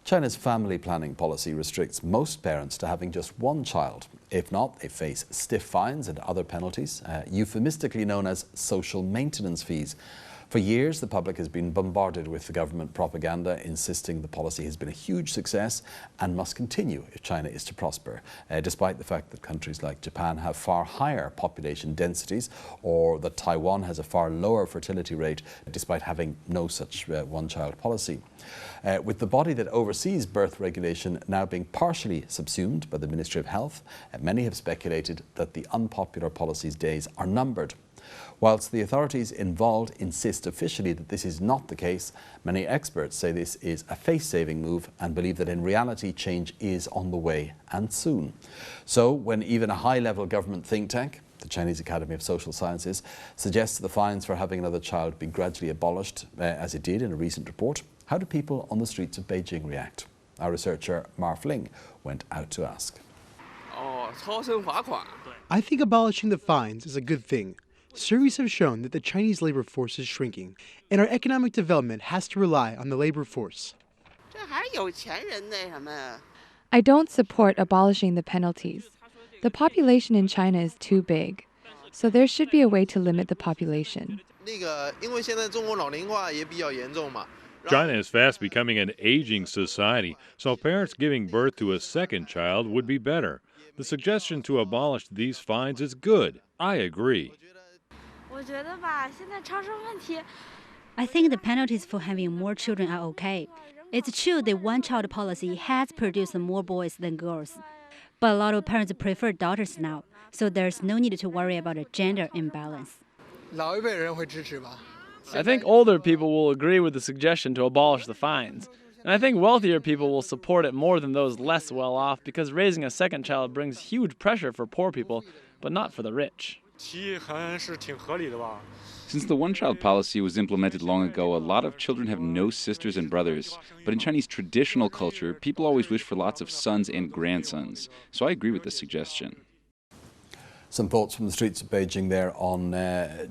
China's family planning policy restricts most parents to having just one child. If not, they face stiff fines and other penalties, euphemistically known as social maintenance fees. For years, the public has been bombarded with the government propaganda insisting the policy has been a huge success and must continue if China is to prosper, despite the fact that countries like Japan have far higher population densities or that Taiwan has a far lower fertility rate despite having no such one-child policy. With the body that oversees birth regulation now being partially subsumed by the Ministry of Health, many have speculated that the unpopular policy's days are numbered. Whilst the authorities involved insist officially that this is not the case, many experts say this is a face-saving move and believe that in reality change is on the way and soon. So when even a high-level government think tank, the Chinese Academy of Social Sciences, suggests the fines for having another child be gradually abolished, as it did in a recent report, how do people on the streets of Beijing react? Our researcher Marf Ling went out to ask. I think abolishing the fines is a good thing. Surveys have shown that the Chinese labor force is shrinking, and our economic development has to rely on the labor force. I don't support abolishing the penalties. The population in China is too big, so there should be a way to limit the population. China is fast becoming an aging society, so parents giving birth to a second child would be better. The suggestion to abolish these fines is good. I agree. I think the penalties for having more children are okay. It's true the one-child policy has produced more boys than girls. But a lot of parents prefer daughters now, so there's no need to worry about a gender imbalance. I think older people will agree with the suggestion to abolish the fines. And I think wealthier people will support it more than those less well off because raising a second child brings huge pressure for poor people, but not for the rich. Since the one-child policy was implemented long ago, a lot of children have no sisters and brothers. But in Chinese traditional culture, people always wish for lots of sons and grandsons. So I agree with this suggestion. Some thoughts from the streets of Beijing there on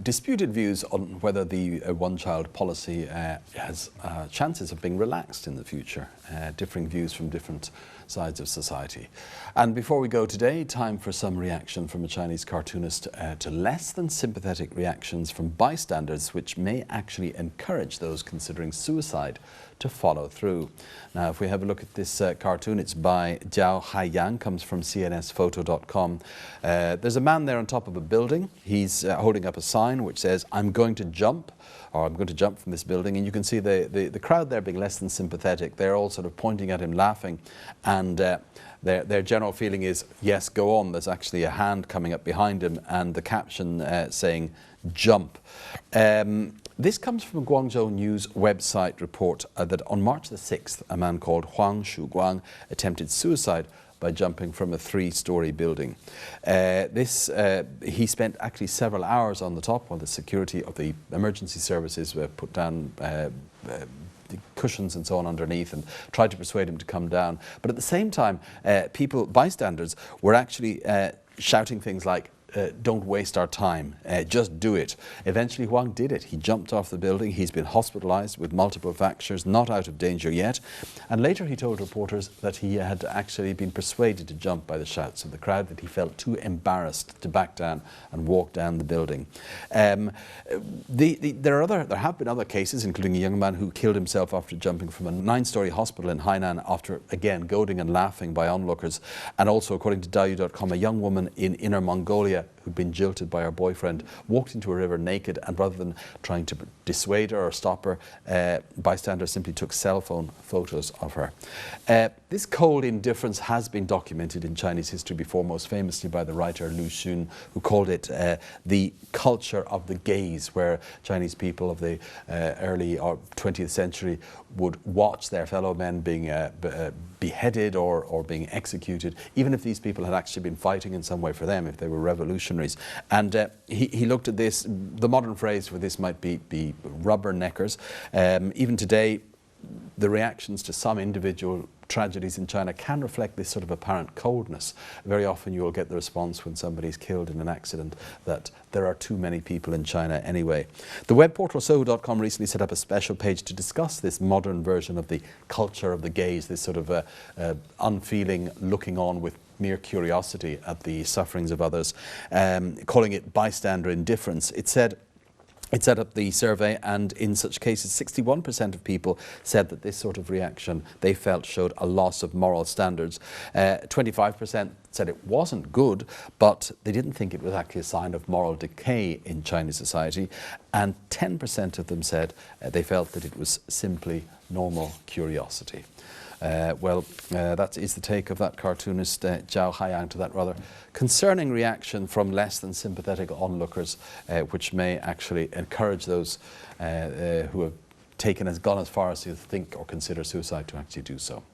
disputed views on whether the one-child policy has chances of being relaxed in the future. Differing views from different sides of society. And before we go today, time for some reaction from a Chinese cartoonist to less than sympathetic reactions from bystanders, which may actually encourage those considering suicide to follow through. Now, if we have a look at this cartoon, it's by Jiao Haiyang, comes from cnsphoto.com. There's a man there on top of a building. He's holding up a sign which says, "I'm going to jump," or "I'm going to jump from this building." And you can see the crowd there being less than sympathetic. They're all sort of pointing at him, laughing. And their general feeling is, yes, go on. There's actually a hand coming up behind him and the caption saying, "Jump." This comes from a Guangzhou News website report that on March the 6th, a man called Huang Shuguang attempted suicide by jumping from a 3-story building. He spent actually several hours on the top while the security of the emergency services were put down cushions and so on underneath and tried to persuade him to come down. But at the same time, bystanders, were actually shouting things like, "Don't waste our time, just do it." Eventually Huang did it. He jumped off the building. He's been hospitalized with multiple fractures, not out of danger yet. And later he told reporters that he had actually been persuaded to jump by the shouts of the crowd, that he felt too embarrassed to back down and walk down the building. There have been other cases, including a young man who killed himself after jumping from a 9-story hospital in Hainan after, again, goading and laughing by onlookers. And also, according to Dayu.com, a young woman in Inner Mongolia who'd been jilted by her boyfriend walked into a river naked, and rather than trying to dissuade her or stop her, bystanders simply took cell phone photos of her. This cold indifference has been documented in Chinese history before, most famously by the writer Lu Xun, who called it the culture of the gaze, where Chinese people of the early 20th century would watch their fellow men being beheaded or being executed, even if these people had actually been fighting in some way for them, if they were revolutionaries. And he looked at this, the modern phrase for this might be rubberneckers. Even today, the reactions to some individual tragedies in China can reflect this sort of apparent coldness. Very often you will get the response when somebody's killed in an accident that there are too many people in China anyway. The web portal Soho.com recently set up a special page to discuss this modern version of the culture of the gaze, this sort of unfeeling looking on with mere curiosity at the sufferings of others, calling it bystander indifference. It set up the survey, and in such cases 61% of people said that this sort of reaction they felt showed a loss of moral standards. 25% said it wasn't good, but they didn't think it was actually a sign of moral decay in Chinese society, and 10% of them said they felt that it was simply normal curiosity. That is the take of that cartoonist Zhao Haiyang to that rather concerning reaction from less than sympathetic onlookers, which may actually encourage those who have gone as far as to think or consider suicide to actually do so.